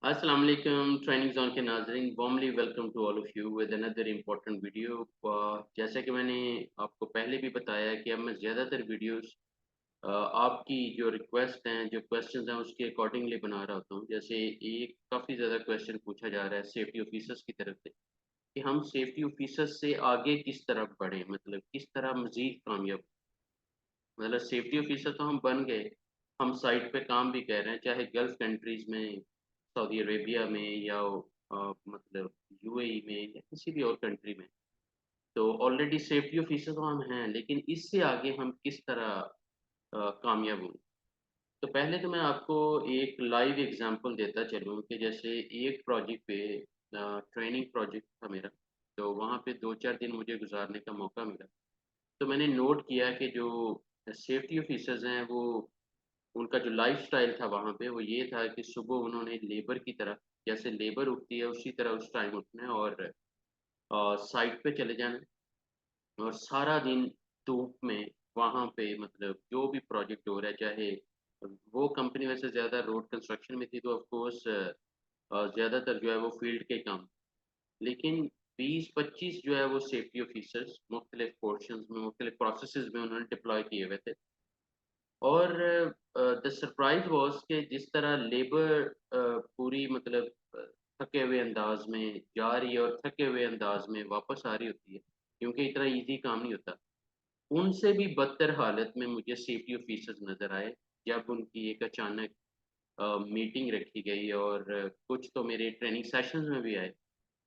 अस्सलाम वालेकुम training zone के नाज़रीन warmly welcome to all of you with another important video. जैसा कि मैंने आपको पहले भी बताया कि अब मैं ज़्यादातर वीडियोस आपकी जो रिक्वेस्ट हैं, जो क्वेश्चंस हैं उसके अकॉर्डिंगली बना रहा होता हूँ। जैसे एक काफ़ी ज़्यादा क्वेश्चन पूछा जा रहा है सेफ्टी ऑफिसर्स की तरफ से कि हम सेफ्टी ऑफिसर्स से आगे किस तरह बढ़ें, मतलब किस तरह मज़ीद कामयाब, मतलब सेफ्टी ऑफिसर तो हम बन गए, हम साइट पे काम भी कर रहे हैं, चाहे गल्फ कंट्रीज़ में, सऊदी अरेबिया में या मतलब यूएई में या किसी भी और कंट्री में। तो ऑलरेडी सेफ्टी ऑफिसर तो हम हैं, लेकिन इससे आगे हम किस तरह कामयाब हों? तो पहले तो मैं आपको एक लाइव एग्ज़ाम्पल देता चलूँ कि जैसे एक प्रोजेक्ट पे ट्रेनिंग प्रोजेक्ट था मेरा, तो वहाँ पे 2-4 दिन मुझे गुज़ारने का मौका मिला। तो मैंने नोट किया कि जो सेफ्टी ऑफिसर्स हैं वो, उनका जो लाइफ़स्टाइल था वहाँ पे वो ये था कि सुबह उन्होंने लेबर की तरह, जैसे लेबर उठती है उसी तरह उस टाइम उठना है और साइट पे चले जाना है और सारा दिन धूप में वहाँ पे, मतलब जो भी प्रोजेक्ट हो रहा है, चाहे वो कंपनी वैसे ज़्यादा रोड कंस्ट्रक्शन में थी तो ऑफ कोर्स ज़्यादातर जो है वो फील्ड के काम, लेकिन 20-25 जो है वो सेफ्टी ऑफिसर्स मुख्तलिफ पोर्शंस में, मुख्तलिफ प्रोसेसेस में उन्होंने डिप्लॉय किए हुए थे। और द सरप्राइज़ वाज़ कि जिस तरह लेबर पूरी, मतलब थके हुए अंदाज़ में जा रही है और थके हुए अंदाज़ में वापस आ रही होती है, क्योंकि इतना ईज़ी काम नहीं होता। उनसे भी बदतर हालत में मुझे सेफ्टी ऑफ़िसर्स नज़र आए, जब उनकी एक अचानक मीटिंग रखी गई और कुछ तो मेरे ट्रेनिंग सेशंस में भी आए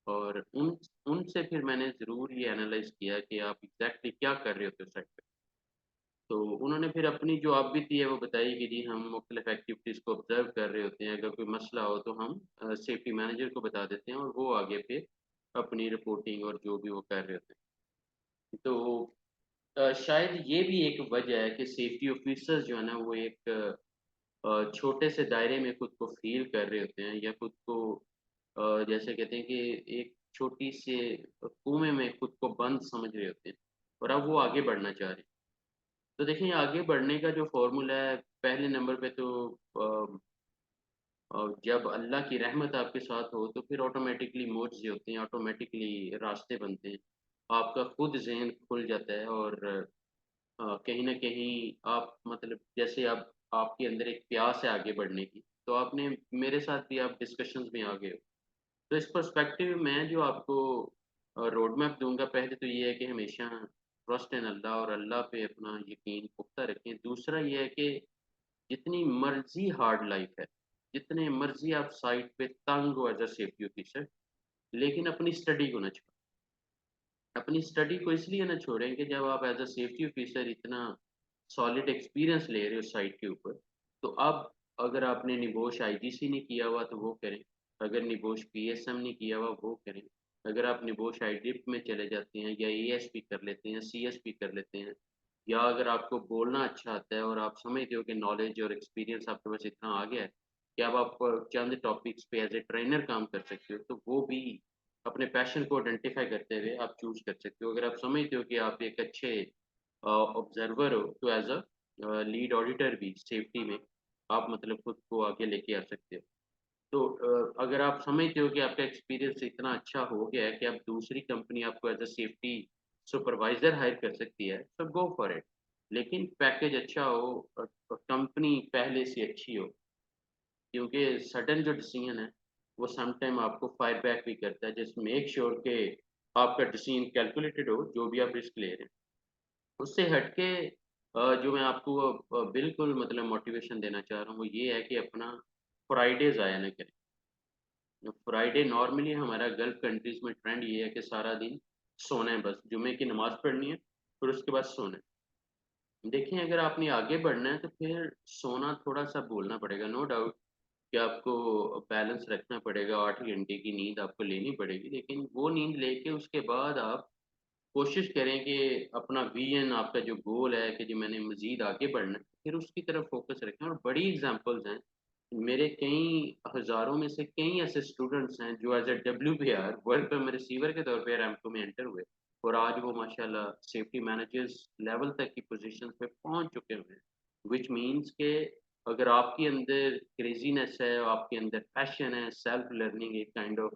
और उनसे फिर मैंने ज़रूर ये एनालाइज़ किया कि आप एग्ज़ैक्टली क्या कर रहे होते हो साइट पे। तो उन्होंने फिर अपनी जो आप बीती है वो बताई कि जी हम मुख्तलिफ एक्टिविटीज़ को ऑब्ज़र्व कर रहे होते हैं, अगर कोई मसला हो तो हम सेफ्टी मैनेजर को बता देते हैं और वो आगे फिर अपनी रिपोर्टिंग और जो भी वो कर रहे होते हैं। तो शायद ये भी एक वजह है कि सेफ्टी ऑफिसर्स जो है ना वो एक छोटे से दायरे में खुद को फ़ील कर रहे होते हैं या खुद को जैसे कहते हैं कि एक छोटी से कुएँ में खुद को बंद समझ रहे होते हैं और अब वो आगे बढ़ना चाह रहे हैं। तो देखिए आगे बढ़ने का जो फ़ॉर्मूला है, पहले नंबर पे तो जब अल्लाह की रहमत आपके साथ हो तो फिर ऑटोमेटिकली मोड्स होते हैं, ऑटोमेटिकली रास्ते बनते हैं। आपका खुद ज़हन खुल जाता है और कहीं न कहीं आप, मतलब जैसे आप, आपके अंदर एक प्यास है आगे बढ़ने की, तो आपने मेरे साथ भी आप डिस्कशंस में आ गए हो। तो इस पर्सपेक्टिव में मैं जो आपको रोड मैप दूँगा, पहले तो ये है कि हमेशा ट्रस्ट इन अल्लाह और अल्लाह पे अपना यकीन पुख्ता रखें। दूसरा ये है कि जितनी मर्ज़ी हार्ड लाइफ़ है, जितने मर्ज़ी आप साइट पे तंग हो एज़ अ सेफ्टी ऑफ़िसर, लेकिन अपनी स्टडी को ना छोड़ें। अपनी स्टडी को इसलिए ना छोड़ें कि जब आप एज़ अ सेफ्टी ऑफ़िसर इतना सॉलिड एक्सपीरियंस ले रहे हो साइट के ऊपर, तो अब अगर आपने निबोश आईजीसी नहीं किया हुआ तो वो करें, अगर निबोश पीएसएम नहीं किया हुआ वो करें, अगर आप निबोश आईडिप में चले जाते हैं या एएसपी कर लेते हैं, सीएसपी कर लेते हैं, या अगर आपको बोलना अच्छा आता है और आप समझते हो कि नॉलेज और एक्सपीरियंस आपके पास इतना आ गया है कि अब आप चंद टॉपिक्स पे एज़ ए ट्रेनर काम कर सकते हो, तो वो भी अपने पैशन को आइडेंटिफ़ाई करते हुए आप चूज़ कर सकते हो। अगर आप समझते हो कि आप एक अच्छे ऑब्ज़र्वर हो, तो एज़ अ लीड ऑडिटर भी सेफ्टी में आप, मतलब खुद को आगे लेके आ सकते हो। तो अगर आप समझते हो कि आपका एक्सपीरियंस इतना अच्छा हो गया है कि अब दूसरी कंपनी आपको as a safety supervisor hire कर सकती है, तो गो फॉर इट। लेकिन पैकेज अच्छा हो और कंपनी पहले से अच्छी हो, क्योंकि सडन जो डिसीज़न है, वो सम टाइम आपको फायर बैक भी करता है। जस्ट मेक श्योर कि आपका डिसीज़न कैलकुलेटेड हो, जो भी आप रिस्क ले रहे हैं। उससे हट के जो मैं आपको बिल्कुल मतलब मोटिवेशन देना चाह रहा हूँ, वो ये है कि अपना फ्राइडे ज़ाया ना करें। फ्राइडे नॉर्मली हमारा गल्फ़ कंट्रीज़ में ट्रेंड ये है कि सारा दिन सोना है बस, जुम्मे की नमाज़ पढ़नी है, फिर उसके बाद सोना है। देखिए अगर आपने आगे बढ़ना है तो फिर सोना थोड़ा-सा भूलना पड़ेगा, नो डाउट कि आपको बैलेंस रखना पड़ेगा, 8 घंटे की नींद आपको लेनी पड़ेगी, लेकिन वो नींद लेके उसके बाद आप कोशिश करें कि अपना विज़न, आपका जो गोल है कि जी मैंने मज़ीद आगे बढ़ना है, फिर उसकी तरफ फ़ोकस रखें और बड़ी एग्ज़ाम्पल्स हैं। मेरे कई हज़ारों में से कई ऐसे स्टूडेंट्स हैं जो as a WBR work permit receiver के तौर पे रैमको में एंटर हुए और आज वो माशाल्लाह सेफ्टी मैनेजर्स लेवल तक की पोज़ीशंस पे पहुँच चुके हुए हैं। व्हिच मीन्स के अगर आपके अंदर क्रेज़ीनेस है, आपके अंदर पैशन है, सेल्फ लर्निंग एक काइंड ऑफ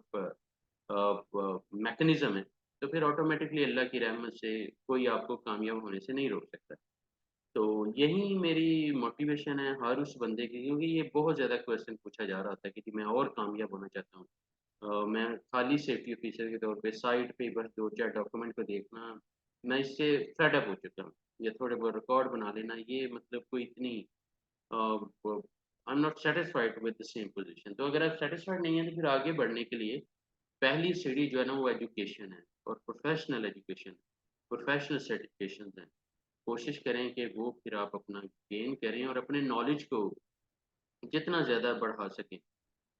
मैकेनिज़्म है, तो फिर ऑटोमैटिकली अल्लाह की रहमत से कोई आपको कामयाब होने से नहीं रोक सकता। तो यही मेरी मोटिवेशन है हर उस बंदे की, क्योंकि ये बहुत ज़्यादा क्वेश्चन पूछा जा रहा था कि जी मैं और कामयाब होना चाहता हूँ। मैं खाली सेफ्टी ऑफिसर के तौर पे साइट पे बस 2-4 डॉक्यूमेंट को देखना, मैं इससे फेड अप हो चुका हूँ। या थोड़े बहुत रिकॉर्ड बना लेना, ये मतलब कोई इतनी I am not satisfied with the same position. तो अगर आप सैटिस्फाइड नहीं हैं, तो फिर आगे बढ़ने के लिए पहली सीढ़ी जो है ना वो एजुकेशन है, और प्रोफ़ेशनल एजुकेशन, प्रोफ़ेशनल सर्टिफ़िकेशंस हैं। कोशिश करें कि वो फिर आप अपना गेन करें और अपने नॉलेज को जितना ज़्यादा बढ़ा सकें।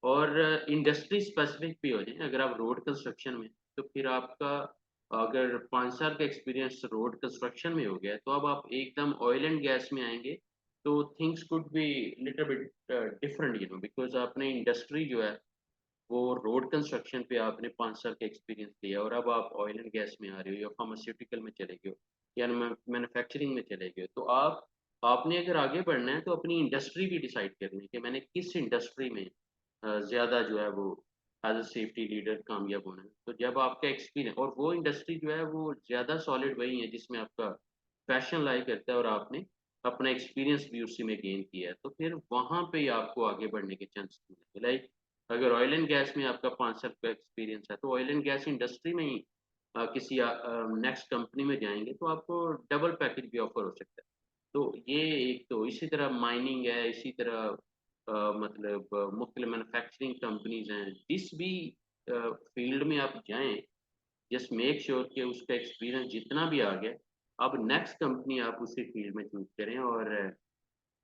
और इंडस्ट्री स्पेसिफिक भी हो जाए। अगर आप रोड कंस्ट्रक्शन में, तो फिर आपका अगर 5 साल का एक्सपीरियंस रोड कंस्ट्रक्शन में हो गया है, तो अब आप एकदम ऑयल एंड गैस में आएँगे, तो things could be little bit different, because आपने इंडस्ट्री जो है, वो रोड कंस्ट्रक्शन पे आपने 5 साल का एक्सपीरियंस लिया, और अब आप ऑयल एंड गैस में आ रहे हो या फार्मास्यूटिकल में चले गए हो या मैन्युफैक्चरिंग में चले गए हो। तो आपने अगर आगे बढ़ना है, तो अपनी इंडस्ट्री भी डिसाइड करनी है कि मैंने किस इंडस्ट्री में ज़्यादा जो है वो एज़ अ सेफ्टी लीडर कामयाब होना है। तो जब आपका एक्सपीरियंस, और वो इंडस्ट्री जो है वो ज़्यादा सॉलिड वही है जिसमें आपका पैशन लाई करता है और आपने अपना एक्सपीरियंस भी उसी में गेन किया है। तो फिर वहाँ पे ही आपको आगे बढ़ने के चांसेस मिलेंगे। लाइक अगर ऑयल एंड गैस में आपका 5 साल का एक्सपीरियंस है, तो ऑयल एंड गैस इंडस्ट्री में ही किसी नेक्स्ट कंपनी में जाएँगे, तो आपको डबल पैकेज भी ऑफ़र हो सकता है। तो ये एक तो इसी तरह माइनिंग है, इसी तरह मतलब मुख्तलिफ मैन्युफैक्चरिंग कंपनीज़ हैं। जिस भी फ़ील्ड में आप जाएँ, जस्ट मेक श्योर कि उसका एक्सपीरियंस जितना भी आ गया, अब नेक्स्ट कंपनी आप उसी फ़ील्ड में चूज़ करें, और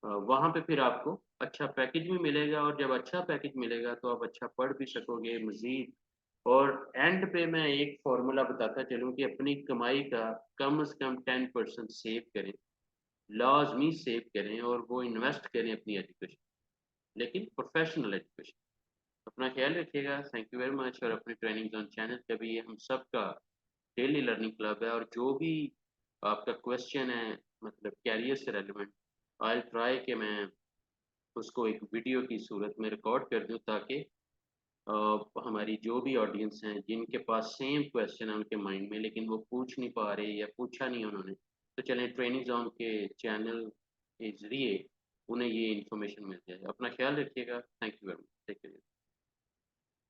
वहाँ पे फिर आपको अच्छा पैकेज भी मिलेगा, और जब अच्छा पैकेज मिलेगा, तो आप अच्छा पढ़ भी सकोगे मज़ीद। और एंड पे मैं एक फ़ॉर्मूला बताता चलूँ कि अपनी कमाई का कम से कम 10% सेव करें, लाज़मी सेव करें, और वो इन्वेस्ट करें अपनी एजुकेशन, लेकिन प्रोफ़ेशनल एजुकेशन। अपना ख़्याल रखिएगा। Thank you very much. और अपने ट्रेनिंग ज़ोन चैनल पे भी ये हम सबका डेली लर्निंग क्लब है, और जो भी आपका क्वेश्चन है मतलब करियर से रिलेवेंट, आई विल ट्राई कि मैं उसको एक वीडियो की सूरत में रिकॉर्ड कर दूँ, ताकि हमारी जो भी ऑडियंस हैं जिनके पास सेम क्वेश्चन है उनके माइंड में, लेकिन वो पूछ नहीं पा रहे या पूछा नहीं उन्होंने, तो चलें ट्रेनिंग ज़ोन के चैनल के ज़रिए उन्हें ये इन्फॉर्मेशन मिल जाए। अपना ख़्याल रखिएगा। Thank you very much. Take care.